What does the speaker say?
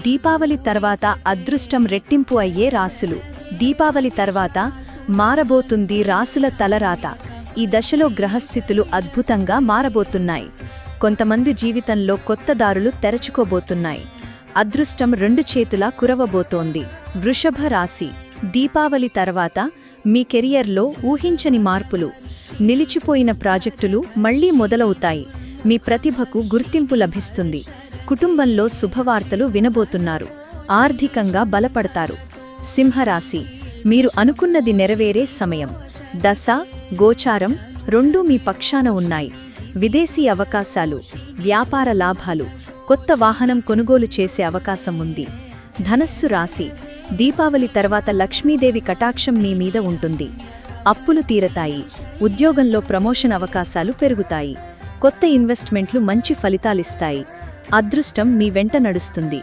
దీపావళి తర్వాత అదృష్టం రెట్టింపు అయ్యే రాసులు. దీపావళి తర్వాత మారబోతుంది రాసుల తలరాత. ఈ దశలో గ్రహస్థితులు అద్భుతంగా మారబోతున్నాయి. కొంతమంది జీవితంలో కొత్త దారులు తెరచుకోబోతున్నాయి. అదృష్టం రెండు చేతులా కురవబోతోంది. వృషభ రాశి. దీపావళి తర్వాత మీ కెరియర్లో ఊహించని మార్పులు. నిలిచిపోయిన ప్రాజెక్టులు మళ్లీ మొదలవుతాయి. మీ ప్రతిభకు గుర్తింపు లభిస్తుంది. కుటుంబంలో శుభవార్తలు వినబోతున్నారు. ఆర్థికంగా బలపడతారు. సింహరాశి. మీరు అనుకున్నది నెరవేరే సమయం. దశ, గోచారం రెండూ మీ పక్షాన ఉన్నాయి. విదేశీ అవకాశాలు, వ్యాపార లాభాలు, కొత్త వాహనం కొనుగోలు చేసే అవకాశం ఉంది. ధనస్సు రాశి. దీపావళి తర్వాత లక్ష్మీదేవి కటాక్షం మీ మీద ఉంటుంది. అప్పులు తీరతాయి. ఉద్యోగంలో ప్రమోషన్ అవకాశాలు పెరుగుతాయి. కొత్త ఇన్వెస్ట్మెంట్లు మంచి ఫలితాలిస్తాయి. అదృష్టం మీ వెంట నడుస్తుంది.